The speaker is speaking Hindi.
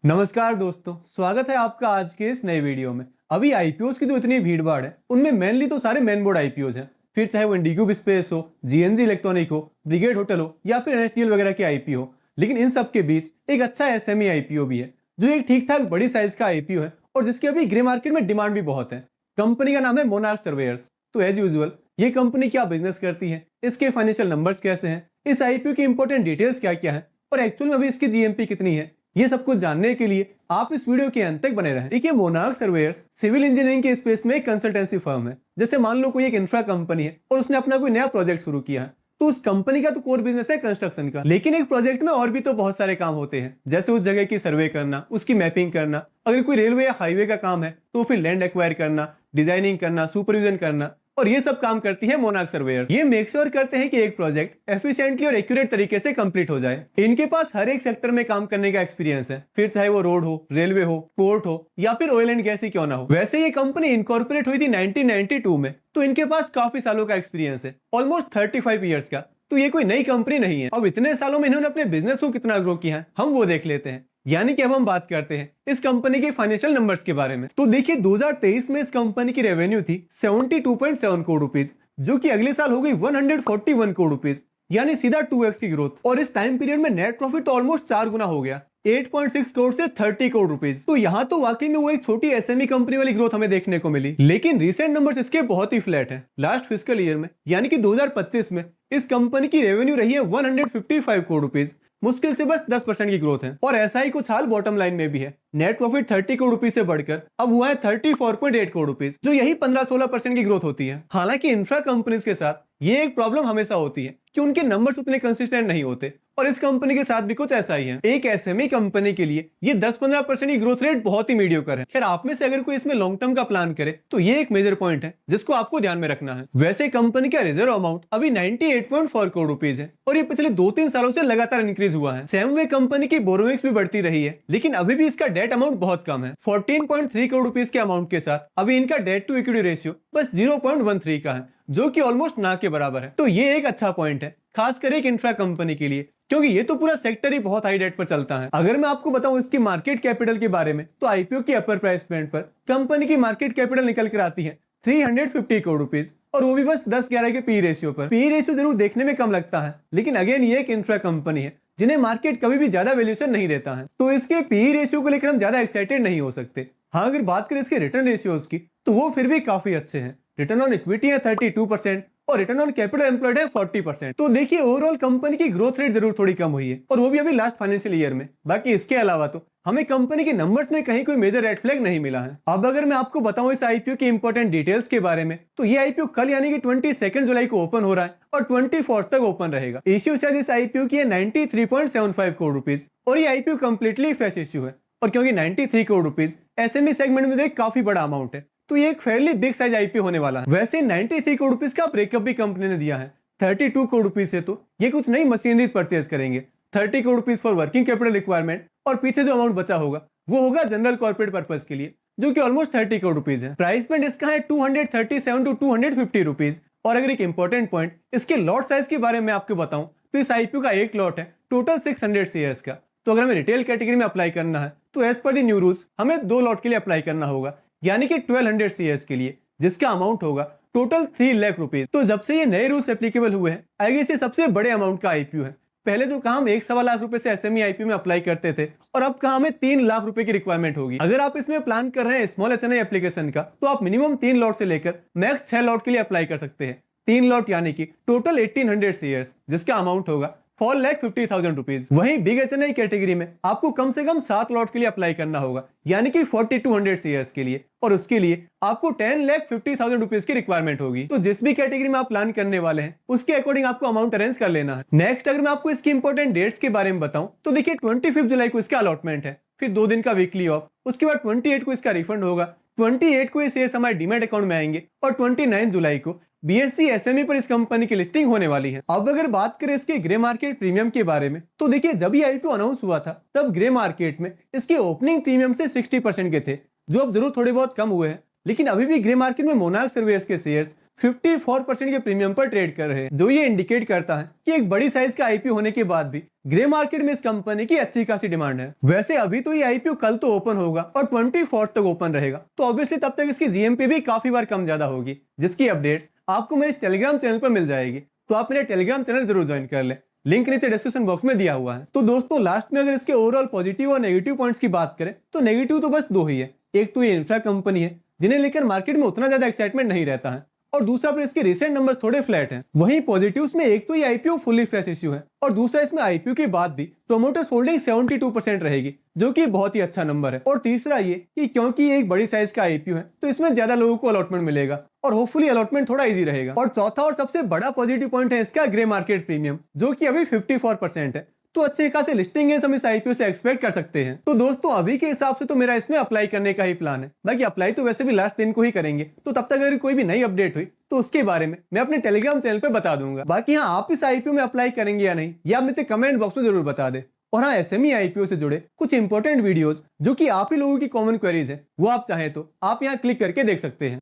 नमस्कार दोस्तों, स्वागत है आपका आज के इस नए वीडियो में। अभी आईपीओस की जो इतनी भीड़ भाड़ है उनमें मेनली तो सारे मेन बोर्ड आईपीओस हैं, फिर चाहे वो इंडिगो स्पेस हो, जीएनजी इलेक्ट्रॉनिक हो, ब्रिगेड होटल हो या फिर एनएसडीएल वगैरह के आईपीओ हो। लेकिन इन सब के बीच एक अच्छा एसएमई आईपीओ भी है जो एक ठीक ठाक बड़ी साइज का आईपीओ है और जिसकी अभी ग्रे मार्केट में डिमांड भी बहुत है। कंपनी का नाम है मोनार्क सर्वेयर्स। तो एज यूजुअल ये कंपनी क्या बिजनेस करती है, इसके फाइनेंशियल नंबर्स कैसे हैं, इस आईपीओ की इंपॉर्टेंट डिटेल्स क्या क्या है और एक्चुअल में अभी इसकी जीएमपी कितनी है, ये सब कुछ जानने के लिए आप इस वीडियो के अंत तक बने रहें। देखिए, मोनार्क सर्वेयर्स सिविल इंजीनियरिंग के स्पेस में एक कंसल्टेंसी फर्म है। जैसे मान लो कोई एक इंफ्रा कंपनी है और उसने अपना कोई नया प्रोजेक्ट शुरू किया है, तो उस कंपनी का तो कोर बिजनेस है कंस्ट्रक्शन का, लेकिन एक प्रोजेक्ट में और भी तो बहुत सारे काम होते हैं। जैसे उस जगह की सर्वे करना, उसकी मैपिंग करना, अगर कोई रेलवे या हाईवे का काम है तो फिर लैंड एक्वायर करना, डिजाइनिंग करना, सुपरविजन करना, और ये सब काम करती है मोनार्क सर्वेयर्स। ये मेक श्योर करते हैं कि एक प्रोजेक्ट एफिशिएंटली और एक्यूरेट तरीके से कंप्लीट हो जाए। इनके पास हर एक सेक्टर में काम करने का एक्सपीरियंस है, फिर चाहे वो रोड हो, रेलवे हो, पोर्ट हो या फिर ऑयल एंड गैस ही क्यों ना हो। वैसे ये कंपनी इनकॉर्पोरेट हुई थी 1992 में, तो इनके पास काफी सालों का एक्सपीरियंस है, ऑलमोस्ट 35 ईयर्स का। तो ये कोई नई कंपनी नहीं है। अब इतने सालों में इन्होंने अपने बिजनेस को कितना ग्रो किया है हम वो देख लेते हैं। यानी कि अब हम बात करते हैं इस कंपनी के फाइनेंशियल नंबर्स के बारे में। तो देखिए, 2023 में इस कंपनी की रेवेन्यू थी 72.7 करोड़ रुपीज, जो कि अगले साल हो गई 141 करोड़ रुपीज, यानी सीधा 2x की ग्रोथ। और इस टाइम पीरियड में नेट प्रॉफिट तो ऑलमोस्ट 4 गुना हो गया, 8.6 करोड़ से 30 करोड़ रुपीज। तो यहाँ तो वाकई में वो एक छोटी एसएमई कंपनी वाली ग्रोथ हमें देखने को मिली। लेकिन रिसेंट नंबर्स इसके बहुत ही फ्लैट हैं। लास्ट फिस्कल ईयर में यानी कि 2025 में इस कंपनी की रेवेन्यू रही है 155 करोड़ रुपीज, मुश्किल से बस 10% की ग्रोथ है। और ऐसा ही कुछ हाल बॉटम लाइन में भी है। नेट प्रॉफिट 30 करोड़ रुपीज से बढ़कर अब हुआ है 34.8 करोड़ रुपीज, जो यही 15-16% की ग्रोथ होती है। हालांकि इंफ्रा कंपनीज के साथ ये एक प्रॉब्लम हमेशा होती है कि उनके नंबर्स उतने कंसिस्टेंट नहीं होते, और इस कंपनी के साथ भी कुछ ऐसा ही है। एक एसएमई कंपनी के लिए ये 10-15% की ग्रोथ रेट बहुत ही मीडियोकर है। खैर, आप में से अगर कोई इसमें लॉन्ग टर्म का प्लान करे तो ये एक मेजर पॉइंट है जिसको आपको ध्यान में रखना है। वैसे कंपनी का रिजर्व अमाउंट अभी 98.4 करोड़ रुपीज है और ये पिछले 2-3 सालों से लगातार इंक्रीज हुआ है। सेम वे कंपनी की बोरोइंग्स भी बढ़ती रही है, लेकिन अभी भी इसका डेट अमाउंट बहुत कम है। 14.3 करोड़ रुपीज के अमाउंट के साथ अभी इनका डेट टू इक्विटी रेशियो बस 0.13 का है, जो कि ऑलमोस्ट ना के बराबर है। तो ये एक अच्छा पॉइंट है, खासकर एक इंफ्रा कंपनी के लिए, क्योंकि ये तो पूरा सेक्टर ही बहुत हाई डेट पर चलता है। अगर मैं आपको बताऊं इसकी मार्केट कैपिटल के बारे में, तो आईपीओ की अपर प्राइस पॉइंट पर कंपनी की मार्केट कैपिटल निकल कर आती है 350 करोड़ रुपीज, और वो भी बस 10-11 के पी रेशियो पर। पी रेशियो जरूर देखने में कम लगता है, लेकिन अगेन ये एक इंफ्रा कंपनी है जिन्हें मार्केट कभी भी ज्यादा वैल्यूएशन नहीं देता है, तो इसके पी रेशियो को लेकर हम ज्यादा एक्साइटेड नहीं हो सकते। हाँ, अगर बात करें इसके रिटर्न रेशियोज की, तो वो फिर भी काफी अच्छे हैं। रिटर्न ऑन इक्विटी है 32% और रिटर्न ऑन कैपिटल एम्प्लॉयड है 40%। तो देखिए, ओवरऑल कंपनी की ग्रोथ रेट जरूर थोड़ी कम हुई है, और वो भी अभी लास्ट फाइनेंशियल ईयर में। बाकी इसके अलावा तो हमें कंपनी के नंबर्स में कहीं कोई मेजर रेड फ्लैग नहीं मिला है। अब अगर मैं आपको बताऊं इस आईपीओ की इंपॉर्टेंट डिटेल्स के बारे में, तो ये आईपीओ कल यानी कि 22 जुलाई को ओपन हो रहा है और 24 तक ओपन रहेगा। इश्यू साइज इस आईपीओ की है 93.75 करोड़ रुपीज, और ये आईपीओ कंप्लीटली फ्रेश इश्यू है। और क्योंकि 93 करोड़ रुपीज एसएमई सेगमेंट में एक काफी बड़ा अमाउंट है, तो ये एक फेयरली बिग साइज आईपीओ होने वाला है। वैसे 93 करोड़ रुपीज का ब्रेकअप भी कंपनी ने दिया है। 32 करोड़ रुपीज से तो ये कुछ नई मशीनरीज परचेज करेंगे, 30 crore rupees for working capital requirement, और पीछे जो अमाउंट बचा होगा वो होगा जनरल कॉर्पोरेट पर्पज के लिए, जो कि ऑलमोस्ट 30 करोड़ रुपीज है। प्राइस पॉइंट इसका है 237 to 250 रुपीज। और अगर एक इंपॉर्टेंट पॉइंट इसके लॉट साइज के बारे में आपको बताऊं, तो इस आईपीओ का एक लॉट है टोटल 600 शेयर्स का। तो अगर हमें रिटेल कैटेगरी में अप्लाई करना है, तो एज पर दी न्यू रूल्स हमें 2 लॉट के लिए अप्लाई करना होगा, यानी कि 1200 शेयर्स के लिए, जिसका अमाउंट होगा टोटल 3 लाख रुपीज। तो जब से ये नए रूल्स एप्लीकेबल हुए हैं, आई गेस ये सबसे बड़े अमाउंट का आईपीओ है। पहले तो कहा हम 1.25 लाख रुपए से एसएमई आईपीओ में अप्लाई करते थे, और अब कहा हमें 3 लाख रुपए की रिक्वायरमेंट होगी। अगर आप इसमें प्लान कर रहे हैं स्मॉल एचएनआई एप्लीकेशन का, तो आप मिनिमम 3 लॉट से लेकर मैक्स 6 लॉट के लिए अप्लाई कर सकते हैं। 3 लॉट यानी कि टोटल 1800 शेयर्स, जिसका अमाउंट होगा 4,50,000 रुपीज। वहीं बिग एचएनआई कैटेगरी में आपको कम से कम 7 लॉट के लिए अप्लाई करना होगा, यानी कि 4200 शेयर्स के लिए, और उसके लिए आपको 10,50,000 रुपीज की रिक्वायरमेंट होगी। तो जिस भी कैटेगरी में आप प्लान करने वाले हैं, उसके अकॉर्डिंग आपको अमाउंट अरेंज कर लेना है। नेक्स्ट, अगर मैं आपको इसकी इंपॉर्टेंट डेट्स के बारे में बताऊं, तो देखिए 25 जुलाई को इसका अलॉटमेंट है, फिर 2 दिन का वीकली ऑफ, उसके बाद 28 को इसका रिफंड होगा, 28 को ये शेयर्स हमारे डीमैट अकाउंट में आएंगे, और 29 जुलाई को बीएससी एसएमई पर इस कंपनी की लिस्टिंग होने वाली है। अब अगर बात करें इसके ग्रे मार्केट प्रीमियम के बारे में, तो देखिए जब ये आईपीओ अनाउंस हुआ था, तब ग्रे मार्केट में इसके ओपनिंग प्रीमियम से 60% के थे, जो अब जरूर थोड़े बहुत कम हुए हैं, लेकिन अभी भी ग्रे मार्केट में मोनार्क सर्वेयर्स के शेयर्स 54% के प्रीमियम पर ट्रेड कर रहे हैं, जो ये इंडिकेट करता है कि एक बड़ी साइज का आईपीओ होने के बाद भी ग्रे मार्केट में इस कंपनी की अच्छी खासी डिमांड है। वैसे अभी तो ये आईपीओ कल तो ओपन होगा और 24 तक ओपन रहेगा, तो ऑब्वियसली तब तक इसकी जीएमपी भी काफी बार कम ज्यादा होगी, जिसकी अपडेट्स आपको मेरे टेलीग्राम चैनल पर मिल जाएगी। तो आप मेरे टेलीग्राम चैनल जरूर ज्वाइन कर ले, लिंक नीचे डिस्क्रिप्शन बॉक्स में दिया हुआ है। तो दोस्तों लास्ट में अगर इसके ओवरऑल पॉजिटिव और नेगेटिव पॉइंट्स की बात करें तो नेगेटिव तो बस दो ही है। एक तो ये इंफ्रा कंपनी है जिन्हें लेकर मार्केट में उतना ज्यादा एक्साइटमेंट नहीं रहता है, और दूसरा पर इसके रिसेंट नंबर्स थोड़े फ्लैट हैं। वहीं पॉजिटिव्स में एक तो ये आईपीओ फुली फ्रेश इश्यू है, और दूसरा इसमें आईपीओ के बाद भी प्रोमोटर्स होल्डिंग 72% रहेगी, जो कि बहुत ही अच्छा नंबर है। और तीसरा ये कि क्योंकि ये एक बड़ी साइज का आईपीओ है तो इसमें ज्यादा लोगों को अलॉटमेंट मिलेगा और होपफुली अलॉटमेंट थोड़ा इजी रहेगा। और चौथा और सबसे बड़ा पॉजिटिव पॉइंट है इसका ग्रे मार्केट प्रीमियम, जो कि अभी 54% है। तो अच्छे खासे लिस्टिंग हम इस आईपीओ से एक्सपेक्ट कर सकते हैं। तो दोस्तों अभी के हिसाब से तो मेरा इसमें अप्लाई करने का ही प्लान है। बाकी अप्लाई तो वैसे भी लास्ट दिन को ही करेंगे, तो तब तक अगर कोई भी नई अपडेट हुई तो उसके बारे में मैं अपने टेलीग्राम चैनल पे बता दूंगा। बाकी हाँ, आप इस आईपीओ में अप्लाई करेंगे या नहीं, ये आप नीचे कमेंट बॉक्स में जरूर बता दें। और हाँ, एसएमई आईपीओ से जुड़े कुछ इंपॉर्टेंट वीडियोस जो कि आप ही लोगों की कॉमन क्वेरीज है, वो आप चाहें तो आप यहाँ क्लिक करके देख सकते हैं।